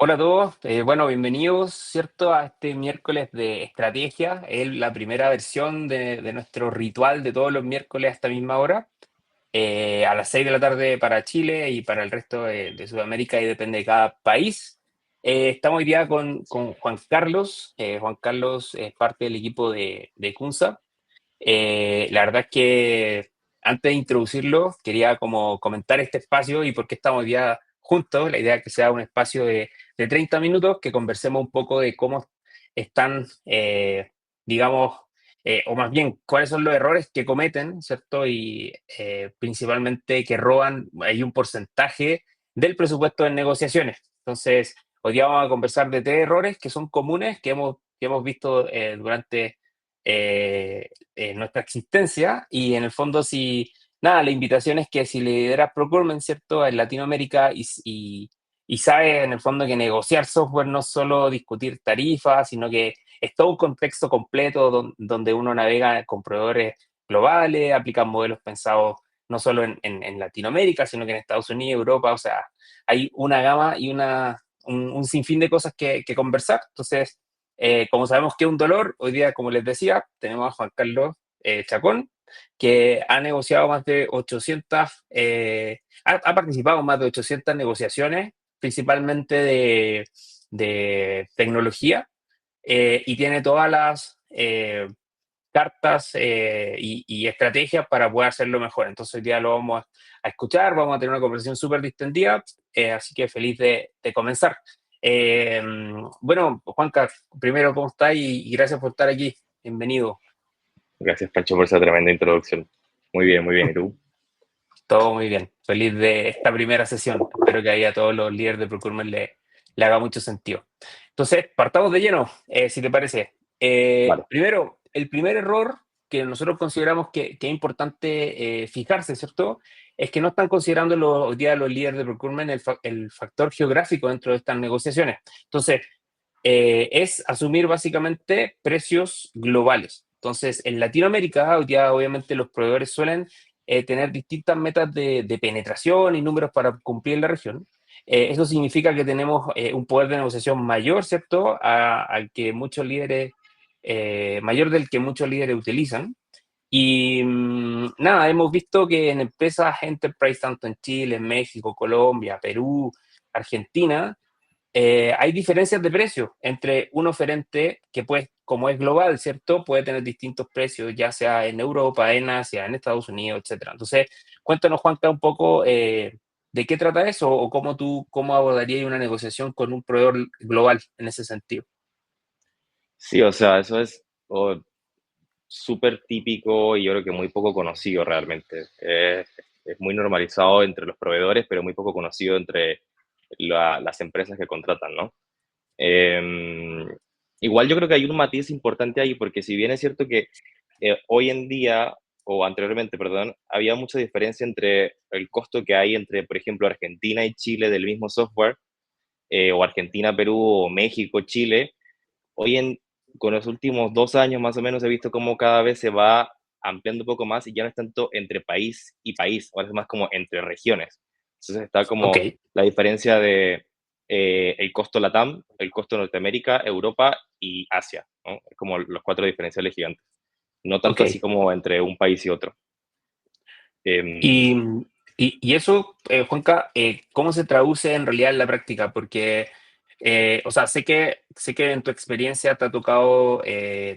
Hola a todos, bueno, bienvenidos, ¿cierto? A este miércoles de estrategia, es la primera versión de nuestro ritual de todos los miércoles a esta misma hora, a las 6 de la tarde para Chile y para el resto de Sudamérica y depende de cada país. Estamos hoy día con Juan Carlos. Juan Carlos es parte del equipo de Kunsa. La verdad es que antes de introducirlo, quería como comentar este espacio y por qué estamos hoy día juntos. La idea es que sea un espacio de 30 minutos, que conversemos un poco de cómo están, digamos, o más bien, cuáles son los errores que cometen, ¿cierto? Y principalmente que roban, hay un porcentaje del presupuesto en negociaciones. Entonces, hoy día vamos a conversar de tres errores que son comunes, que hemos visto durante nuestra existencia y en el fondo si, nada, la invitación es que si lideras procurement, ¿cierto? En Latinoamérica y sabes en el fondo que negociar software no es solo discutir tarifas, sino que es todo un contexto completo donde uno navega con proveedores globales, aplican modelos pensados no solo en Latinoamérica, sino que en Estados Unidos, Europa, o sea, hay una gama y un sinfín de cosas que conversar. Entonces, como sabemos que es un dolor, hoy día, como les decía, tenemos a Juan Carlos Chacón, que ha negociado más de 800, ha participado en más de 800 negociaciones, principalmente de tecnología, y tiene todas las cartas y estrategias para poder hacerlo mejor. Entonces, hoy día lo vamos a escuchar, vamos a tener una conversación súper distendida, así que feliz de comenzar. Eh, bueno, Juanca, primero, ¿cómo estás? Y gracias por estar aquí. Bienvenido. Gracias, Pancho, por esa tremenda introducción. Muy bien, muy bien. ¿Y tú? Todo muy bien. Feliz de esta primera sesión. Espero que ahí a todos los líderes de procurement le haga mucho sentido. Entonces, partamos de lleno, si te parece. Vale. Primero, el primer error que nosotros consideramos que es importante fijarse, ¿cierto? Es que no están considerando hoy día los líderes de procurement el factor geográfico dentro de estas negociaciones. Entonces, es asumir básicamente precios globales. Entonces, en Latinoamérica, hoy día obviamente los proveedores suelen tener distintas metas de penetración y números para cumplir en la región. Eso significa que tenemos un poder de negociación mayor, ¿cierto? Al que muchos líderes, mayor del que muchos líderes utilizan. Y nada, hemos visto que en empresas enterprise, tanto en Chile, en México, Colombia, Perú, Argentina, hay diferencias de precio entre un oferente que, pues, como es global, ¿cierto? Puede tener distintos precios, ya sea en Europa, en Asia, en Estados Unidos, etcétera. Entonces, cuéntanos, Juanca, un poco de qué trata eso o cómo abordarías una negociación con un proveedor global en ese sentido. Sí, o sea, eso es súper típico y yo creo que muy poco conocido realmente. Es muy normalizado entre los proveedores, pero muy poco conocido entre las empresas que contratan, ¿no? Eh, Igual yo creo que hay un matiz importante ahí, porque si bien es cierto que hoy en día, o anteriormente, perdón, había mucha diferencia entre el costo que hay entre, por ejemplo, Argentina y Chile del mismo software, o Argentina, Perú, o México, Chile. Hoy en, con los últimos 2 años más o menos he visto cómo cada vez se va ampliando un poco más y ya no es tanto entre país y país, ahora es más como entre regiones. Entonces está Ok, como la diferencia de el costo LATAM, el costo Norteamérica, Europa y Asia, ¿no? Es como los cuatro diferenciales gigantes. No ok. tanto así como entre un país y otro. Y, Eh, y eso, Juanca, ¿cómo se traduce en realidad en la práctica? Porque, o sea, sé que en tu experiencia te ha tocado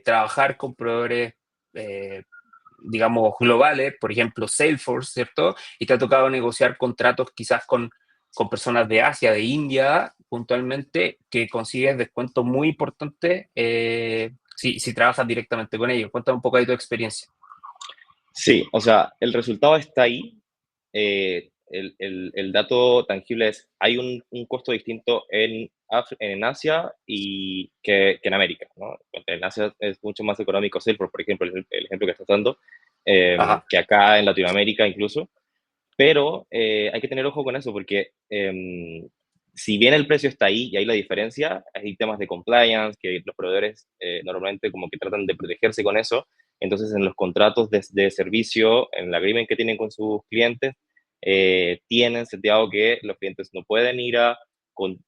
trabajar con proveedores, eh, digamos, globales, por ejemplo, Salesforce, ¿cierto? Y te ha tocado negociar contratos quizás con personas de Asia, de India, puntualmente, que consigues descuentos muy importantes si trabajas directamente con ellos. Cuéntame un poco de tu experiencia. Sí, o sea, el resultado está ahí. El dato tangible es, hay un costo distinto en Asia que en América, ¿no? En Asia es mucho más económico Salesforce, por ejemplo, el ejemplo que estás dando, Ajá, que acá en Latinoamérica incluso. Pero hay que tener ojo con eso porque si bien el precio está ahí y hay la diferencia, hay temas de compliance que los proveedores normalmente como que tratan de protegerse con eso. Entonces en los contratos de servicio, en el agreement que tienen con sus clientes, tienen seteado que los clientes no pueden ir a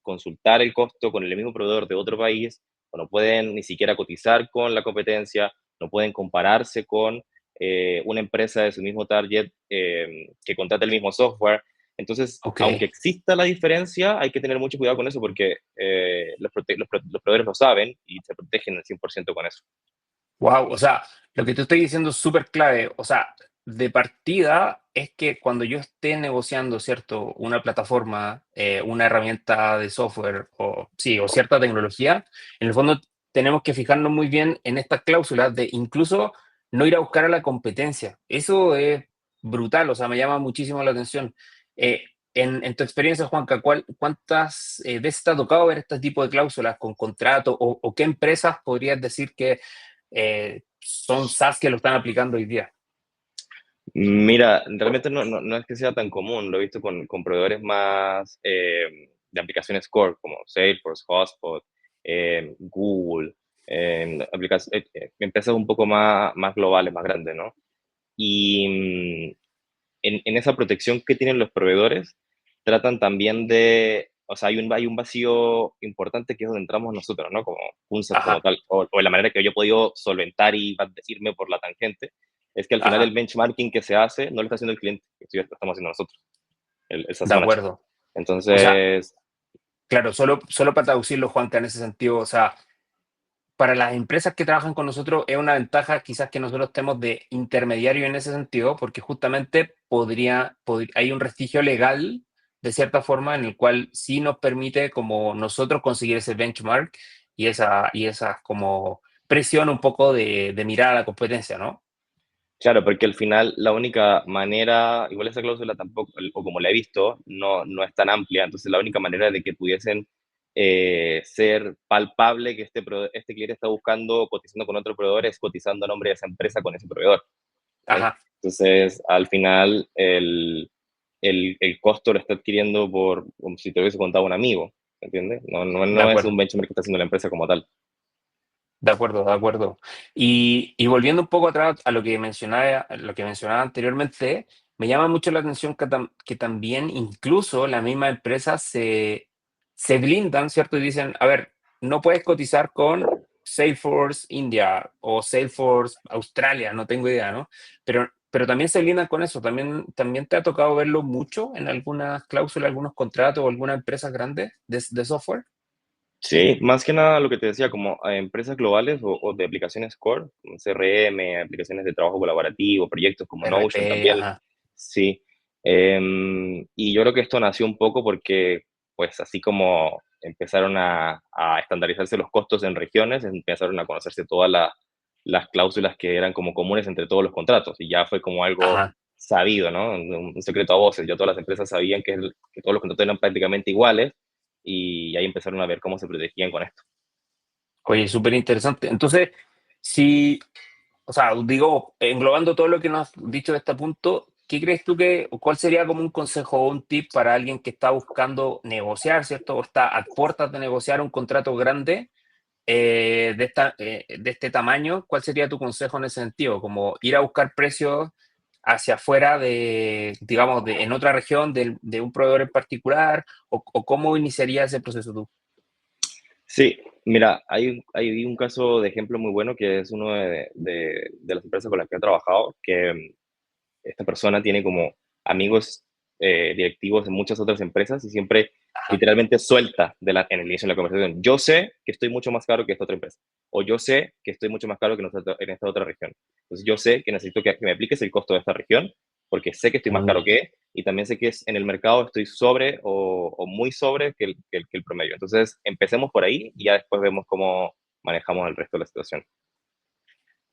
consultar el costo con el mismo proveedor de otro país, o no pueden ni siquiera cotizar con la competencia, no pueden compararse con una empresa de su mismo target que contrata el mismo software. Entonces, Ok. aunque exista la diferencia, hay que tener mucho cuidado con eso porque los proveedores lo saben y se protegen al 100% con eso. Wow, o sea, lo que te estoy diciendo es súper clave. O sea, de partida es que cuando yo esté negociando, ¿cierto? Una plataforma, una herramienta de software o, sí, o cierta tecnología, en el fondo tenemos que fijarnos muy bien en estas cláusulas de incluso no ir a buscar a la competencia. Eso es brutal, o sea, me llama muchísimo la atención. Eh, en tu experiencia, Juanca, ¿cuántas veces te ha tocado ver este tipo de cláusulas con contrato o qué empresas podrías decir que son SaaS que lo están aplicando hoy día? Mira, realmente no es que sea tan común, lo he visto con proveedores más de aplicaciones core como Salesforce, HubSpot, Google, empresas un poco más globales, más grandes, ¿no? Y en esa protección que tienen los proveedores, tratan también o sea, hay un vacío importante que es donde entramos nosotros, ¿no? Como UNSAT como Ajá, tal, o la manera que yo he podido solventar y irme por la tangente, es que al final el ajá, benchmarking que se hace no lo está haciendo el cliente, lo estamos haciendo nosotros, el SaaS de Manager. acuerdo. O sea, Entonces, claro, solo para traducirlo, Juanca, en ese sentido, o sea, para las empresas que trabajan con nosotros es una ventaja quizás que nosotros estemos de intermediario en ese sentido, porque justamente hay un restigio legal de cierta forma en el cual sí nos permite como nosotros conseguir ese benchmark y esa como presión un poco de mirar a la competencia, ¿no? claro, porque al final la única manera, igual esa cláusula tampoco, o como la he visto, no es tan amplia, entonces la única manera de que pudiesen ser palpable que este cliente está buscando cotizando con otro proveedor es cotizando a nombre de esa empresa con ese proveedor. ¿Ok? Ajá, Entonces, al final, el costo lo está adquiriendo por como si te hubiese contado un amigo, ¿entiendes? de No es un acuerdo. benchmark que está haciendo la empresa como tal. De acuerdo, de acuerdo. Y volviendo un poco atrás a lo que mencionaba anteriormente, me llama mucho la atención que también incluso la misma empresa se blindan, ¿cierto? Y dicen, a ver, no puedes cotizar con Salesforce India o Salesforce Australia, no tengo idea, ¿no? Pero también se blindan con eso. También te ha tocado verlo mucho en algunas cláusulas, algunos contratos o algunas empresas grandes de software. Sí, más que nada lo que te decía, como a empresas globales o de aplicaciones core, como CRM, aplicaciones de trabajo colaborativo, proyectos como Notion RP, también, ajá, sí. Y yo creo que esto nació un poco porque, pues así como empezaron a estandarizarse los costos en regiones, empezaron a conocerse todas las cláusulas que eran como comunes entre todos los contratos y ya fue como algo ajá. sabido, ¿no? Un secreto a voces, ya todas las empresas sabían que todos los contratos eran prácticamente iguales y ahí empezaron a ver cómo se protegían con esto. Oye, súper interesante. Entonces, si, o sea, digo, englobando todo lo que nos has dicho de este punto, ¿qué crees tú o cuál sería como un consejo o un tip para alguien que está buscando negociar, ¿cierto? O está a puertas de negociar un contrato grande de este tamaño? ¿Cuál sería tu consejo en ese sentido? Como ir a buscar precios hacia afuera digamos, en otra región de un proveedor en particular, o cómo iniciaría ese proceso tú. Sí, mira, hay un caso de ejemplo muy bueno que es uno de las empresas con las que he trabajado, que esta persona tiene como amigos directivos en muchas otras empresas y siempre Ajá. literalmente suelta en el inicio de la conversación. Yo sé que estoy mucho más caro que esta otra empresa. O yo sé que estoy mucho más caro que en esta otra región. Entonces yo sé que necesito que me apliques el costo de esta región porque sé que estoy más caro Mm. que y también sé que en el mercado estoy sobre o muy sobre que el promedio. Entonces empecemos por ahí y ya después vemos cómo manejamos el resto de la situación.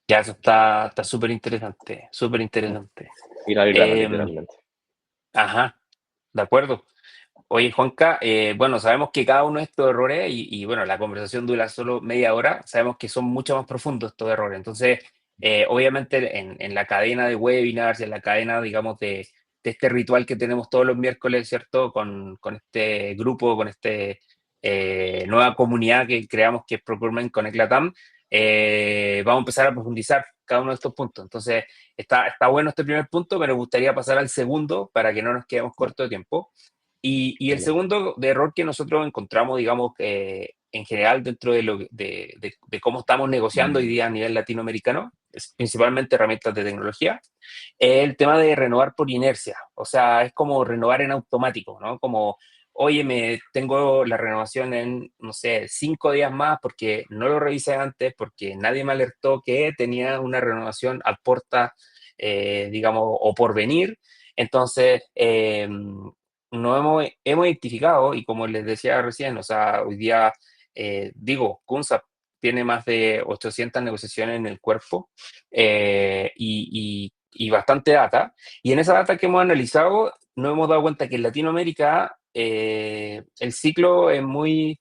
Ya, eso está súper interesante, súper interesante. Ir al grano, Em, literalmente. ajá, de acuerdo. Oye, Juanca, bueno, sabemos que cada uno de estos errores, bueno, la conversación dura solo media hora, sabemos que son mucho más profundos estos errores. Entonces, obviamente en la cadena de webinars, en la cadena, digamos, de este ritual que tenemos todos los miércoles, ¿cierto? Con este grupo, con este nueva comunidad que creamos que es Procurement Connect Latam, vamos a empezar a profundizar cada uno de estos puntos. Entonces, está bueno este primer punto, pero me gustaría pasar al segundo para que no nos quedemos corto de tiempo. Y el segundo de error que nosotros encontramos, digamos, en general dentro de cómo estamos negociando hoy día a nivel latinoamericano, es principalmente herramientas de tecnología, es el tema de renovar por inercia. O sea, es como renovar en automático, ¿no? Como, oye, tengo la renovación en, no sé, 5 días más porque no lo revisé antes, porque nadie me alertó que tenía una renovación a puerta, digamos, o por venir. Entonces, no hemos identificado, y como les decía recién, o sea, hoy día, digo, Kunsa tiene más de 800 negociaciones en el cuerpo, y bastante data. Y en esa data que hemos analizado, nos hemos dado cuenta que en Latinoamérica el ciclo es muy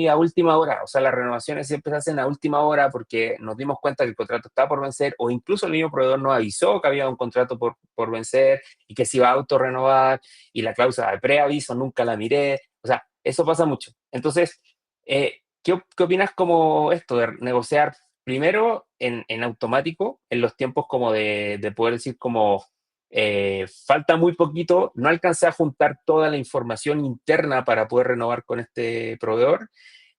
a última hora. O sea, las renovaciones siempre se hacen a última hora porque nos dimos cuenta que el contrato estaba por vencer, o incluso el mismo proveedor nos avisó que había un contrato por vencer y que se iba a autorrenovar, y la cláusula de preaviso nunca la miré. O sea, eso pasa mucho. Entonces, ¿qué opinas como esto de negociar primero en automático, en los tiempos como de poder decir como falta muy poquito, no alcancé a juntar toda la información interna para poder renovar con este proveedor?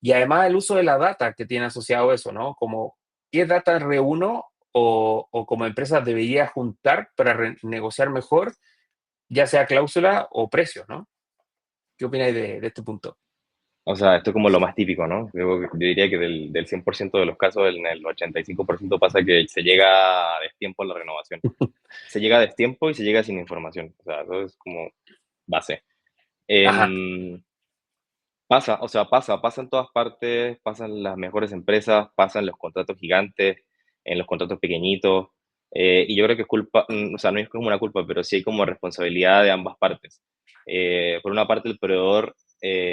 Y además el uso de la data que tiene asociado eso, ¿no? Como qué data reúno o como empresa debería juntar para negociar mejor, ya sea cláusula o precio, ¿no? ¿Qué opináis de este punto? O sea, esto es como lo más típico, ¿no? Yo diría que del 100% de los casos, en el 85% pasa que se llega a destiempo a la renovación. Se llega a destiempo y se llega sin información. O sea, eso es como base. Ajá, Em, Pasa, o sea, pasa en todas partes, pasa en las mejores empresas, pasa en los contratos gigantes, en los contratos pequeñitos, y yo creo que es culpa, o sea, no es como una culpa, pero sí hay como responsabilidad de ambas partes. Por una parte, el proveedor,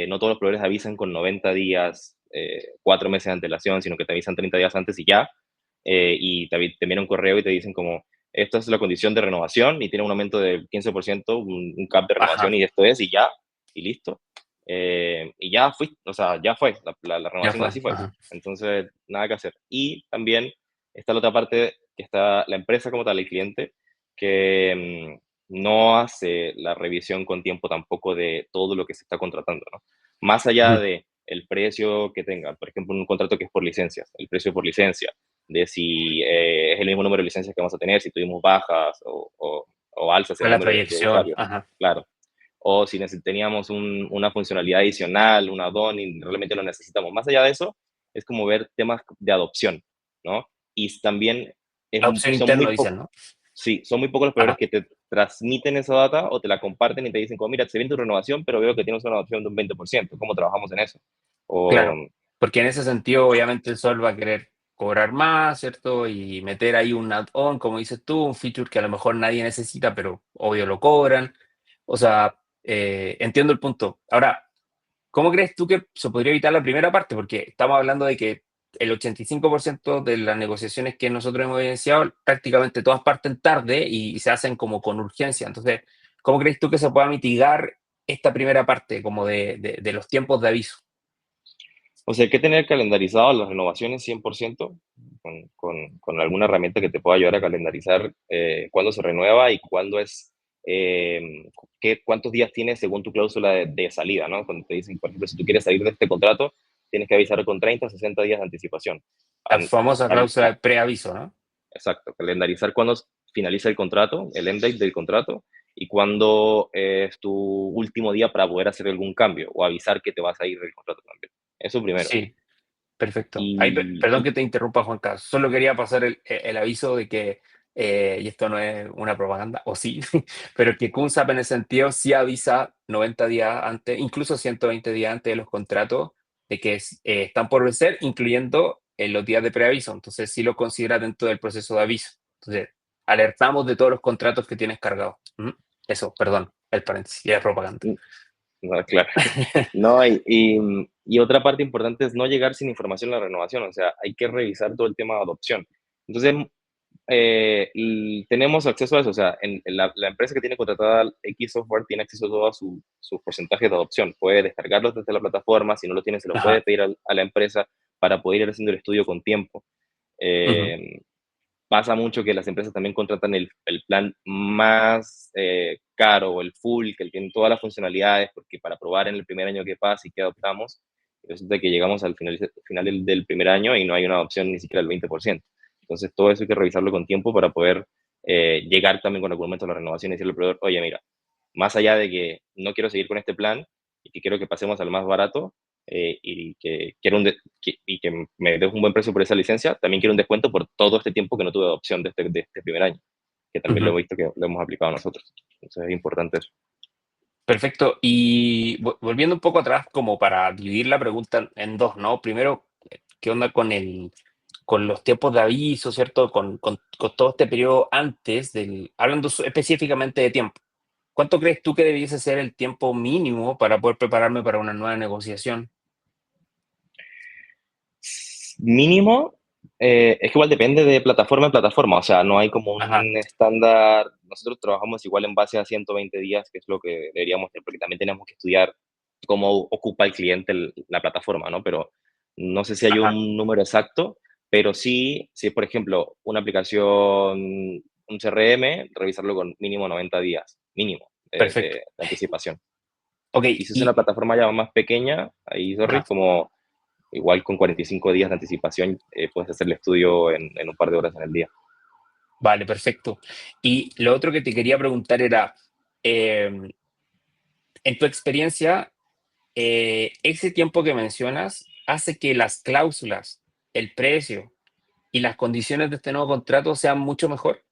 no todos los proveedores avisan con 90 días, 4 meses de antelación, sino que te avisan 30 días antes y ya, y te envían un correo y te dicen como, esta es la condición de renovación y tiene un aumento del 15%, un cap de renovación ajá, y esto es, y ya, y listo. Y ya fui, o sea, ya fue, la ya renovación fue. así fue. Ajá. Entonces, nada que hacer. Y también está la otra parte, que está la empresa como tal, el cliente, que no hace la revisión con tiempo tampoco de todo lo que se está contratando, ¿no? Más allá Ujú. de el precio que tenga, por ejemplo, un contrato que es por licencias, el precio por licencia, de si es el mismo número de licencias que vamos a tener, si tuvimos bajas o alzas en A el la número de proyección, usuarios, ajá. claro, o si teníamos una funcionalidad adicional, un add-on y realmente lo necesitamos. Más allá de eso, es como ver temas de adopción, ¿no? Y también La opción son interna muy dicen, pocos, ¿no? sí, son muy pocos los proveedores Ajá, que te transmiten esa data o te la comparten y te dicen como, mira, se viene tu renovación, pero veo que tienes una adopción de un 20%, ¿cómo trabajamos en eso? O, claro. Porque en ese sentido, obviamente, el Sol va a querer cobrar más, ¿cierto? Y meter ahí un add-on, como dices tú, un feature que a lo mejor nadie necesita, pero obvio lo cobran. O sea, entiendo el punto. Ahora, ¿cómo crees tú que se podría evitar la primera parte? Porque estamos hablando de que el 85% de las negociaciones que nosotros hemos evidenciado, prácticamente todas parten tarde y se hacen como con urgencia. Entonces, ¿cómo crees tú que se pueda mitigar esta primera parte, como de los tiempos de aviso? o sea, hay que tener calendarizado las renovaciones 100% con alguna herramienta que te pueda ayudar a calendarizar cuándo se renueva y cuándo es, cuántos días tienes según tu cláusula de salida, ¿no? Cuando te dicen, por ejemplo, si tú quieres salir de este contrato, tienes que avisar con 30 60 días de anticipación. La An- famosa cal- cláusula de preaviso, ¿no? Exacto, calendarizar cuándo finaliza el contrato, el end date del contrato, y cuándo es tu último día para poder hacer algún cambio o avisar que te vas a ir del contrato también. Eso primero. Sí, perfecto. Ahí, Y, perdón que te interrumpa, Juan Carlos. Solo quería pasar el aviso de que, y esto no es una propaganda, o sí, pero que CUNSAP en ese sentido sí avisa 90 días antes, incluso 120 días antes de los contratos, de que están por vencer, incluyendo los días de preaviso. Entonces sí lo considera dentro del proceso de aviso. Entonces, alertamos de todos los contratos que tienes cargados. Eso, perdón, el paréntesis, ya es propaganda. no, claro. No, y otra parte importante es no llegar sin información a la renovación, o sea, hay que revisar todo el tema de adopción. Entonces, tenemos acceso a eso, o sea, en la empresa que tiene contratada X software tiene acceso a todos sus porcentajes de adopción, puede descargarlos desde la plataforma, si no lo tiene, se lo puede Ajá. pedir a la empresa para poder ir haciendo el estudio con tiempo. Ujú. Eh, Pasa mucho que las empresas también contratan el plan más caro o el full, que tiene todas las funcionalidades, porque para probar en el primer año que pasa y que adoptamos, resulta que llegamos al final del primer año y no hay una adopción ni siquiera del 20%. Entonces, todo eso hay que revisarlo con tiempo para poder llegar también con argumentos a la renovación y decirle al proveedor, oye, mira, más allá de que no quiero seguir con este plan y que quiero que pasemos al más barato y que quiero y que me des un buen precio por esa licencia, también quiero un descuento por todo este tiempo que no tuve adopción de este primer año, que también lo Ujú. he visto que lo hemos aplicado nosotros. Entonces es importante eso. Perfecto. Y volviendo un poco atrás, como para dividir la pregunta en dos, ¿no? Primero, ¿qué onda con los tiempos de aviso, ¿cierto? Con todo este periodo antes hablando específicamente de tiempo. ¿Cuánto crees tú que debiese ser el tiempo mínimo para poder prepararme para una nueva negociación? Mínimo, es que igual depende de plataforma en plataforma, o sea, no hay como Ajá, un estándar. Nosotros trabajamos igual en base a 120 días, que es lo que deberíamos tener, porque también tenemos que estudiar cómo ocupa el cliente la plataforma, ¿no? Pero no sé si hay ajá, un número exacto, pero sí, si es, por ejemplo, una aplicación, un CRM, revisarlo con mínimo 90 días, mínimo, perfecto. de anticipación. Ok, Y si es una y, plataforma ya más pequeña, ahí, sorry, ajá, como igual con 45 días de anticipación puedes hacer el estudio en un par de horas en el día. vale, perfecto. Y lo otro que te quería preguntar era, em, en tu experiencia, ese tiempo que mencionas hace que las cláusulas, el precio y las condiciones de este nuevo contrato sean mucho mejor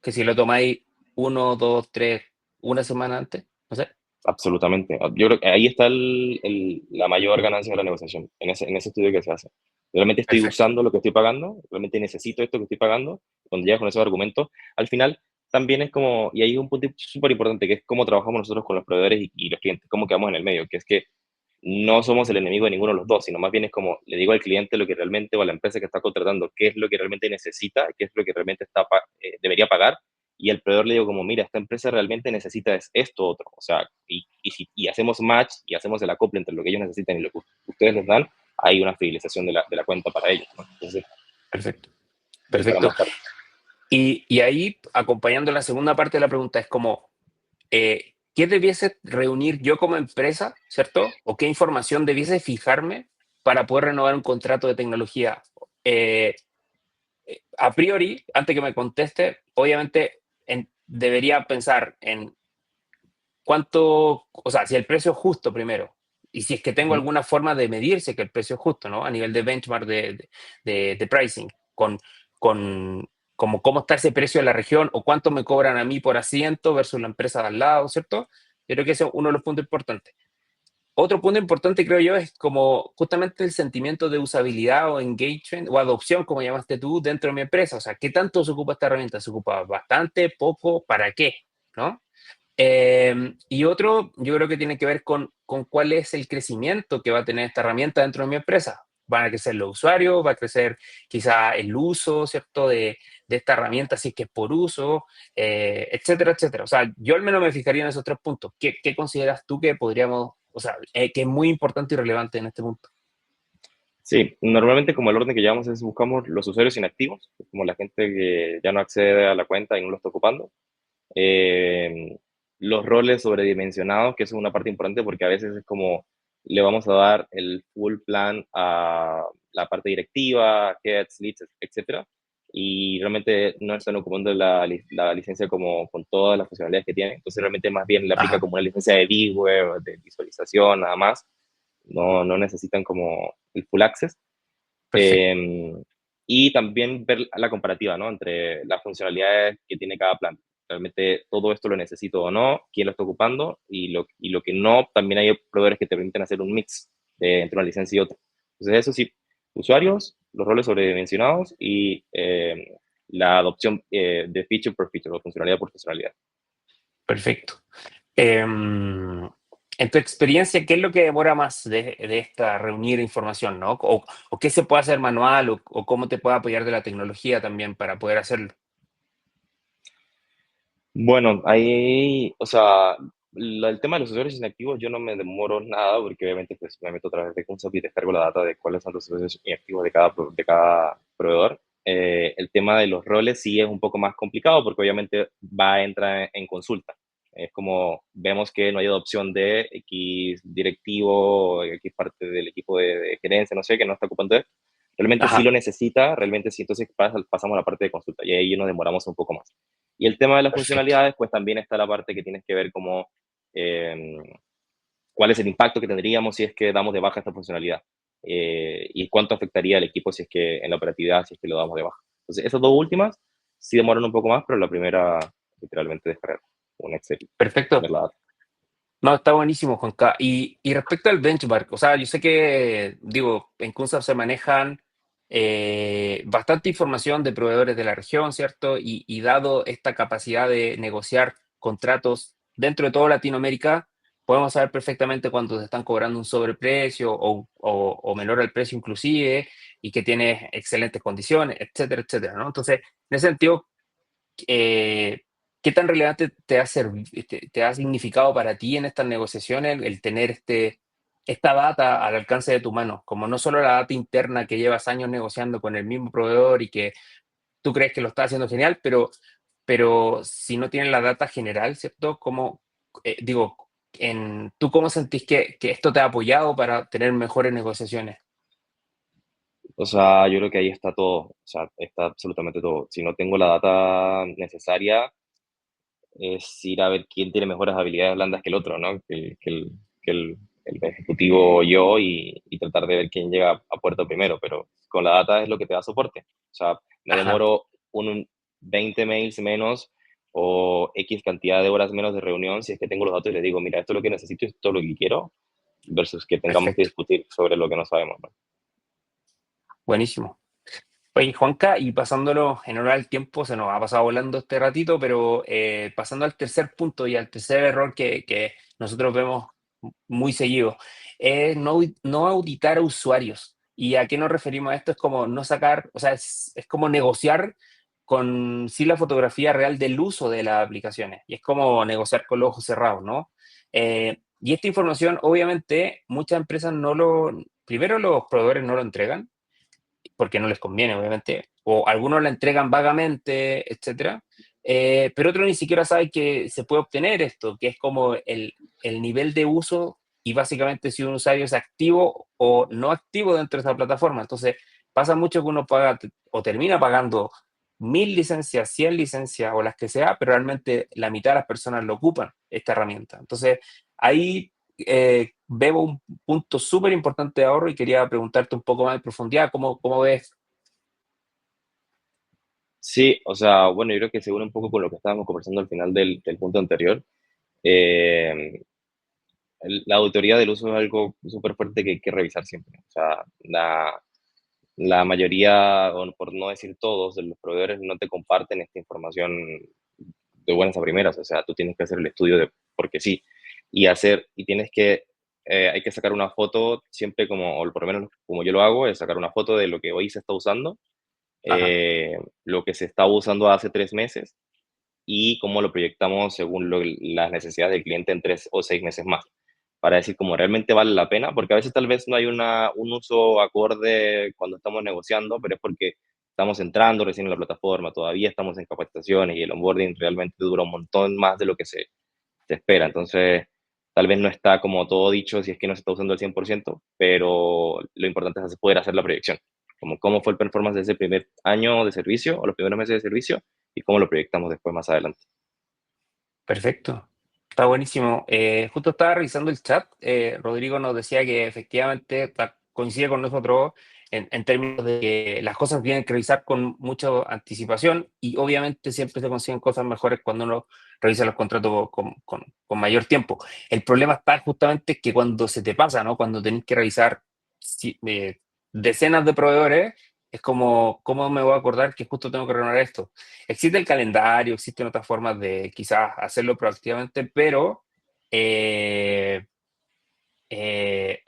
que si lo tomáis uno, dos, tres, una semana antes. No sé. Absolutamente. Yo creo que ahí está la mayor ganancia de la negociación, en ese estudio que se hace. Realmente estoy Perfecto. usando lo que estoy pagando, realmente necesito esto que estoy pagando. Cuando llegas con esos argumentos, al final también es como, y ahí hay un punto súper importante, que es cómo trabajamos nosotros con los proveedores y los clientes, cómo quedamos en el medio, que es que no somos el enemigo de ninguno de los dos, sino más bien es como le digo al cliente lo que realmente, o a la empresa que está contratando, qué es lo que realmente necesita, qué es lo que realmente debería pagar, y al proveedor le digo como, mira, esta empresa realmente necesita es esto otro, o sea, y hacemos match y hacemos el acople entre lo que ellos necesitan y lo que ustedes les dan, hay una fidelización de la cuenta para ellos, ¿no? Entonces, Perfecto. es para Perfecto. más tarde. Y ahí, acompañando la segunda parte de la pregunta, es como, ¿qué debiese reunir yo como empresa, ¿cierto? ¿O qué información debiese fijarme para poder renovar un contrato de tecnología? Eh, a priori, antes que me conteste, obviamente debería pensar en cuánto, o sea, si el precio es justo primero, y si es que tengo Ujú. alguna forma de medirse que el precio es justo, ¿no? A nivel de benchmark de pricing, con como cómo está ese precio en la región o cuánto me cobran a mí por asiento versus la empresa de al lado, ¿cierto? Yo creo que ese es uno de los puntos importantes. Otro punto importante, creo yo, es como justamente el sentimiento de usabilidad o engagement o adopción, como llamaste tú, dentro de mi empresa. O sea, ¿qué tanto se ocupa esta herramienta? ¿Se ocupa bastante, poco, para qué? ¿No? Y otro, yo creo que tiene que ver con cuál es el crecimiento que va a tener esta herramienta dentro de mi empresa. Van a crecer los usuarios, va a crecer quizá el uso, ¿cierto? De esta herramienta, si es que es por uso, etcétera, etcétera. O sea, yo al menos me fijaría en esos tres puntos. ¿Qué consideras tú que podríamos, o sea, que es muy importante y relevante en este punto? Sí, normalmente como el orden que llevamos es buscamos los usuarios inactivos, como la gente que ya no accede a la cuenta y no lo está ocupando. Eh, los roles sobredimensionados, que eso es una parte importante porque a veces es como le vamos a dar el full plan a la parte directiva, heads, leads, etcétera, y realmente no están ocupando la licencia como con todas las funcionalidades que tiene. Entonces realmente más bien le aplica Ajá, como una licencia de viewer, de visualización, nada más. No necesitan como el full access. perfecto, Eh, y también ver la comparativa, ¿no? Entre las funcionalidades que tiene cada plan. Realmente todo esto lo necesito o no, quién lo está ocupando y lo que no, también hay proveedores que te permiten hacer un mix entre una licencia y otra. Entonces, eso sí, usuarios, los roles sobredimensionados y la adopción de feature por feature o funcionalidad por funcionalidad. perfecto. En tu experiencia, ¿qué es lo que demora más de esta reunir información, ¿no? O qué se puede hacer manual o cómo te puede apoyar de la tecnología también para poder hacerlo. Bueno, ahí, o sea, el tema de los usuarios inactivos yo no me demoro nada porque obviamente pues me meto a través de Consoft y descargo la data de cuáles son los usuarios inactivos de cada proveedor. El tema de los roles sí es un poco más complicado porque obviamente va a entrar en consulta. Es como vemos que no hay adopción de X directivo, X parte del equipo de gerencia, no sé, que no está ocupando esto. Realmente sí Ajá, lo necesita, realmente sí, entonces pasamos a la parte de consulta y ahí nos demoramos un poco más. Y el tema de las perfecto. funcionalidades, pues también está la parte que tienes que ver como eh, cuál es el impacto que tendríamos si es que damos de baja esta funcionalidad y cuánto afectaría al equipo si es que en la operatividad, si es que lo damos de baja. Entonces, esas dos últimas sí demoran un poco más, pero la primera literalmente descargar un Excel, ver Perfecto. la data. No, está buenísimo, Juanca. Y respecto al benchmark, o sea, yo sé que, digo, en CUNSAP se manejan bastante información de proveedores de la región, ¿cierto? Y dado esta capacidad de negociar contratos dentro de toda Latinoamérica, podemos saber perfectamente cuánto te están cobrando un sobreprecio o menor al precio inclusive, y que tienes excelentes condiciones, etcétera, etcétera, ¿no? Entonces, en ese sentido, eh, ¿qué tan relevante te ha significado para ti en estas negociaciones el tener esta data al alcance de tu mano? Como no solo la data interna que llevas años negociando con el mismo proveedor y que tú crees que lo está haciendo genial, pero si no tienes la data general, ¿cierto? ¿Cómo, digo, tú cómo sentís que esto te ha apoyado para tener mejores negociaciones? O sea, yo creo que ahí está todo, o sea, está absolutamente todo. Si no tengo la data necesaria, es ir a ver quién tiene mejores habilidades blandas que el otro, ¿no? Que el ejecutivo o yo y tratar de ver quién llega a puerto primero, pero con la data es lo que te da soporte. O sea, me Ajá, demoro 20 mails menos o X cantidad de horas menos de reunión si es que tengo los datos y les digo, mira, esto es lo que necesito, esto es lo que quiero, versus que tengamos que perfecto, discutir sobre lo que no sabemos, ¿no? buenísimo. Oye, Juanca, y pasándolo en hora del tiempo, se nos ha pasado volando este ratito, pero pasando al tercer punto y al tercer error que nosotros vemos muy seguido, es no auditar a usuarios. ¿Y a qué nos referimos a esto? Es como no sacar, o sea, es como negociar sin la fotografía real del uso de las aplicaciones. Y es como negociar con los ojos cerrados, ¿no? Y esta información, obviamente, muchas empresas primero los proveedores no lo entregan porque no les conviene, obviamente, o algunos la entregan vagamente, etcétera, pero otros ni siquiera saben que se puede obtener esto, que es como el nivel de uso y básicamente si un usuario es activo o no activo dentro de esa plataforma. Entonces, pasa mucho que uno paga o termina pagando 1000 licencias, 100 licencias o las que sea, pero realmente la mitad de las personas lo ocupan esta herramienta. Entonces, ahí veo un punto súper importante de ahorro y quería preguntarte un poco más en profundidad, ¿cómo ves? Sí, o sea, bueno, yo creo que se une un poco con lo que estábamos conversando al final del punto anterior. Eh, la auditoría del uso es algo súper fuerte que hay que revisar siempre. O sea, la mayoría, o por no decir todos, de los proveedores no te comparten esta información de buenas a primeras. O sea, tú tienes que hacer el estudio de porque sí y tienes que, hay que sacar una foto siempre como, o por lo menos como yo lo hago, es sacar una foto de lo que hoy se está usando, Ajá, lo que se estaba usando hace 3 meses y cómo lo proyectamos según las necesidades del cliente en 3 o 6 meses más, para decir cómo realmente vale la pena, porque a veces tal vez no hay un uso acorde cuando estamos negociando, pero es porque estamos entrando recién en la plataforma, todavía estamos en capacitaciones y el onboarding realmente dura un montón más de lo que se espera. Entonces, tal vez no está como todo dicho si es que no se está usando al 100%, pero lo importante es poder hacer la proyección, como cómo fue el performance de ese primer año de servicio o los primeros meses de servicio y cómo lo proyectamos después más adelante. perfecto. Está buenísimo. Justo estaba revisando el chat. Rodrigo nos decía que efectivamente coincide con nosotros en términos de que las cosas tienen que revisar con mucha anticipación y obviamente siempre se consiguen cosas mejores cuando uno revisa los contratos con mayor tiempo. El problema está justamente que cuando se te pasa, ¿no? Cuando tenés que revisar decenas de proveedores, es como, ¿cómo me voy a acordar que justo tengo que renovar esto? Existe el calendario, existen otras formas de quizás hacerlo proactivamente, pero eh, eh,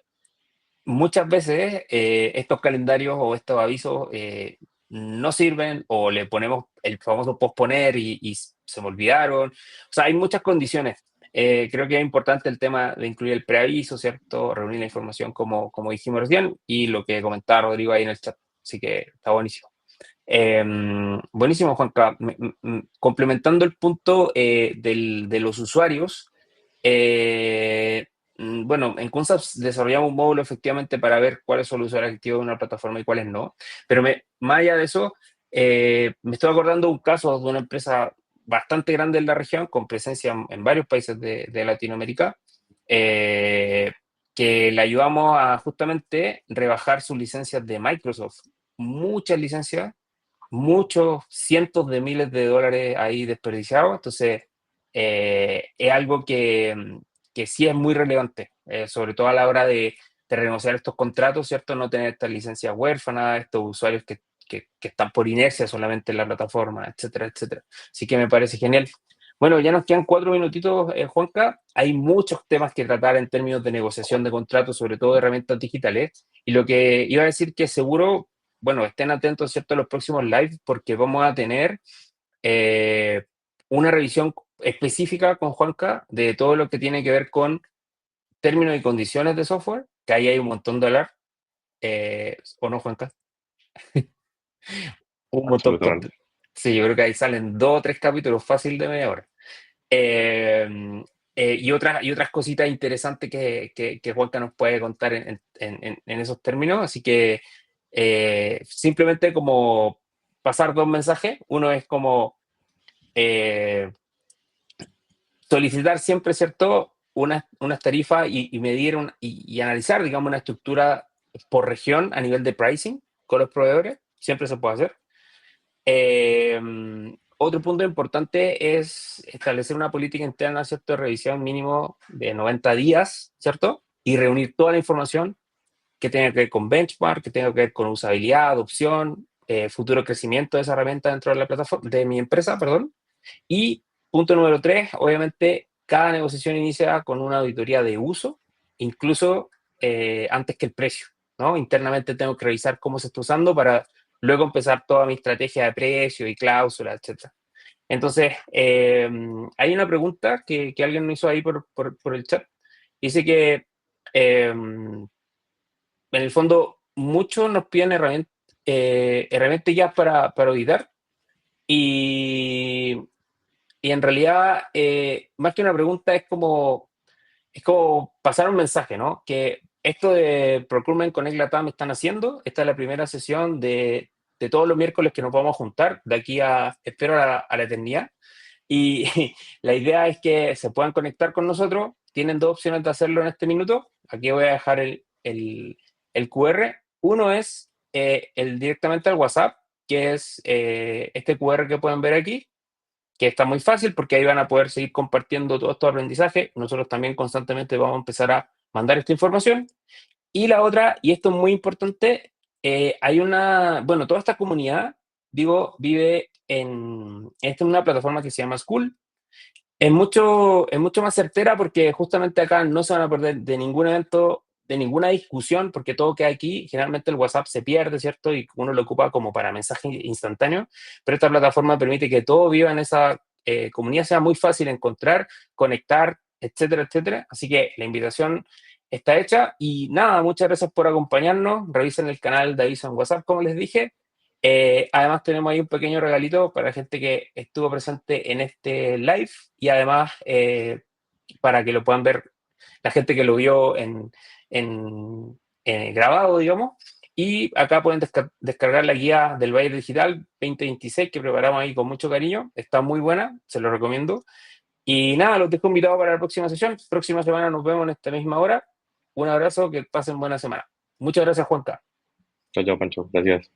muchas veces estos calendarios o estos avisos no sirven o le ponemos el famoso posponer y se me olvidaron. O sea, hay muchas condiciones. Creo que es importante el tema de incluir el preaviso, ¿cierto? Reunir la información como dijimos recién y lo que comentaba Rodrigo ahí en el chat. Así que está buenísimo. Buenísimo, Juanca. Complementando el punto de los usuarios, bueno, en Concepts desarrollamos un módulo efectivamente para ver cuáles son los usuarios activos de una plataforma y cuáles no. Pero más allá de eso, me estoy acordando de un caso de una empresa bastante grande en la región, con presencia en varios países de Latinoamérica, eh, que le ayudamos a justamente rebajar sus licencias de Microsoft. Muchas licencias, muchos cientos de miles de dólares ahí desperdiciados. Entonces, es algo que sí es muy relevante, sobre todo a la hora de renegociar estos contratos, ¿cierto? No tener estas licencias huérfanas, estos usuarios que están por inercia solamente en la plataforma, etcétera, etcétera. Así que me parece genial. Bueno, ya nos quedan 4 minutitos, Juanca. Hay muchos temas que tratar en términos de negociación de contratos, sobre todo de herramientas digitales. Y lo que iba a decir que seguro, bueno, estén atentos, ¿cierto?, a los próximos live, porque vamos a tener eh, una revisión específica con Juanca de todo lo que tiene que ver con términos y condiciones de software, que ahí hay un montón de hablar, ¿o no, Juanca? Un montón. Absolutamente. Sí, yo creo que ahí salen 2 o 3 capítulos fácil de media hora. Eh, y otras cositas interesantes que Juanca nos puede contar en esos términos. Así que simplemente como pasar 2 mensajes. Uno es como eh, solicitar siempre, ¿cierto?, unas tarifas y medir y analizar, digamos, una estructura por región a nivel de pricing con los proveedores. Siempre se puede hacer. Eh, Otro punto importante es establecer una política interna, ¿cierto?, de revisión mínimo de 90 días, ¿cierto? Y reunir toda la información que tenga que ver con benchmark, que tenga que ver con usabilidad, adopción, futuro crecimiento de esa herramienta dentro de la plataforma, de mi empresa, perdón. Y punto número 3, obviamente, cada negociación inicia con una auditoría de uso, incluso antes que el precio, ¿no? Internamente tengo que revisar cómo se está usando para luego empezar toda mi estrategia de precio y cláusulas, etcétera. Entonces, hay una pregunta que alguien me hizo ahí por el chat. Dice que en el fondo muchos nos piden herramientas ya para auditar y, y en realidad, más que una pregunta, es como pasar un mensaje, ¿no? Que esto de Procurement Connect Latam están haciendo. Esta es la primera sesión de todos los miércoles que nos vamos a juntar, de aquí espero, a la eternidad. Y la idea es que se puedan conectar con nosotros. Tienen 2 opciones de hacerlo en este minuto. Aquí voy a dejar el QR. Uno es el directamente al WhatsApp, que es este QR que pueden ver aquí, que está muy fácil porque ahí van a poder seguir compartiendo todo este aprendizaje. Nosotros también constantemente vamos a empezar a mandar esta información. Y la otra, y esto es muy importante, bueno, toda esta comunidad, digo, vive esta es una plataforma que se llama School. Es mucho más certera porque justamente acá no se van a perder de ningún evento, de ninguna discusión, porque todo que hay aquí, generalmente el WhatsApp se pierde, ¿cierto? Y uno lo ocupa como para mensaje instantáneo, pero esta plataforma permite que todo viva en esa comunidad, sea muy fácil encontrar, conectar, etcétera, etcétera. Así que la invitación está hecha y nada, muchas gracias por acompañarnos. Revisen el canal de aviso en WhatsApp, como les dije. Además tenemos ahí un pequeño regalito para la gente que estuvo presente en este live y además para que lo puedan ver la gente que lo vio en grabado, digamos. Y acá pueden descargar la guía del Bayer Digital 2026 que preparamos ahí con mucho cariño. Está muy buena, se lo recomiendo. Y nada, los dejo invitados para la próxima sesión. Próxima semana nos vemos en esta misma hora. Un abrazo, que pasen buena semana. Muchas gracias, Juanca. Chao, chao, Pancho. Gracias.